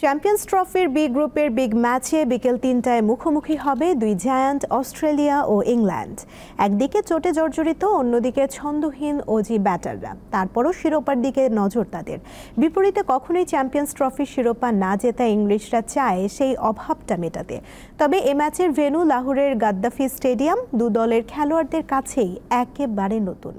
Champions ট্রফির B গ্রুপের big ম্যাচে বিকেল ৩টায় মুখোমুখি হবে দুই জায়ান্ট অস্ট্রেলিয়া ও ইংল্যান্ড। একদিকে চোটে জর্জরিত, অন্যদিকে ছন্দহীন অজি ব্যাটাররা। তারপরও শিরোপার দিকে নজর তাদের। বিপরীতে কখনোই চ্যাম্পিয়ন্স ট্রফির শিরোপা না জেতা ইংলিশরা চায় সেই অভাবটা মেটাতে। তবে এ ম্যাচের ভেন্যু লাহোরের গাদ্দাফি স্টেডিয়াম দু দলের খেলোয়াড়দের কাছেই একেবারে নতুন।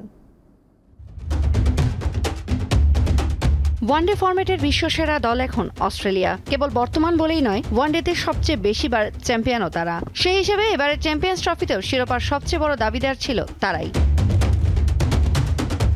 ওয়ানডে ফরম্যাটের বিশ্বসেরা দল এখন অস্ট্রেলিয়া। কেবল বর্তমান বলেই নয়, ওয়ানডেতে সবচেয়ে বেশিবার চ্যাম্পিয়নও তারা। সেই হিসেবে এবারের চ্যাম্পিয়ন্স ট্রফিতেও শিরোপার সবচেয়ে বড় দাবিদার ছিল তারাই।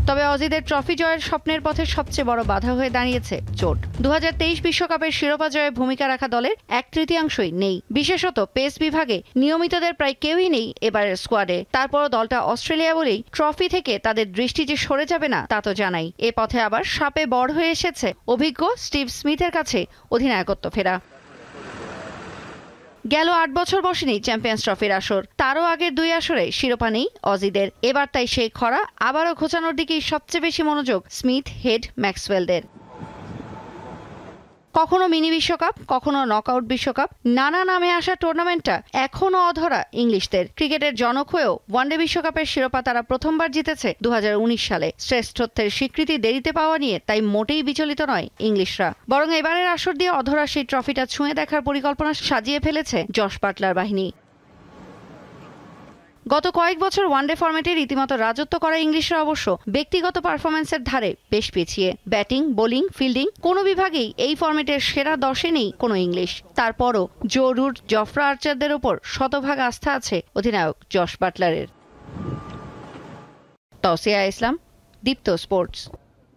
তবে অজিদের ট্রফি জয়ের স্বপ্নের পথে সবচেয়ে বড় বাধা হয়ে দাঁড়িয়েছে চোট। 2023 বিশ্বকাপের শিরোপা জয়ে ভূমিকা রাখা দলের 1/3 নেই। বিশেষত পেস বিভাগে নিয়মিতদের প্রায় কেউই নেই এবারের স্কোয়াডে। তারপরও দলটা অস্ট্রেলিয়া বলেই ট্রফি থেকে তাদের দৃষ্টি যে সরে যাবে না তা তো জানাই। এ পথে আবার সাপে বড় হয়ে এসেছে অভিজ্ঞ স্টিভ স্মিথের কাছে অধিনায়কত্ব ফেরা। গেল 8 বছর বসেনি চ্যাম্পিয়ন্স ট্রফির আসর। তারও আগের 2 আসরে শিরোপা নেই অজিদের। এবার তাই সেই খরা আবারও ঘোচানোর দিকেই সবচেয়ে বেশি মনোযোগ স্মিথ, হেড, ম্যাক্সওয়েলদের। কখনো মিনি বিশ্বকাপ, কখনো নকআউট বিশ্বকাপ, নানা নামে আসা টুর্নামেন্টটা এখনও অধরা ইংলিশদের। ক্রিকেটের জনক হয়েও ওয়ানডে বিশ্বকাপের শিরোপা তারা প্রথমবার জিতেছে 2019 সালে। শ্রেষ্ঠত্বের স্বীকৃতি দেরিতে পাওয়া নিয়ে তাই মোটেই বিচলিত নয় ইংলিশরা। বরং এবারের আসর দিয়ে অধরা সেই ট্রফিটা ছুঁয়ে দেখার পরিকল্পনা সাজিয়ে ফেলেছে জশ বাটলার বাহিনী। গত কয়েক বছর ওয়ানডে ফরম্যাটে রীতিমতো রাজত্ব করা ইংলিশরা অবশ্য ব্যক্তিগত পারফরম্যান্সের ধারে বেশ পিছিয়ে। ব্যাটিং, বোলিং, ফিল্ডিং কোনো বিভাগেই এই ফরম্যাটের সেরা 10-এ নেই কোনো ইংলিশ। তারপরও জো রুট, জফরা আর্চারদের ওপর শতভাগ আস্থা আছে অধিনায়ক জশ বাটলারের। তৌসিয়া ইসলাম, দীপ্ত স্পোর্টস।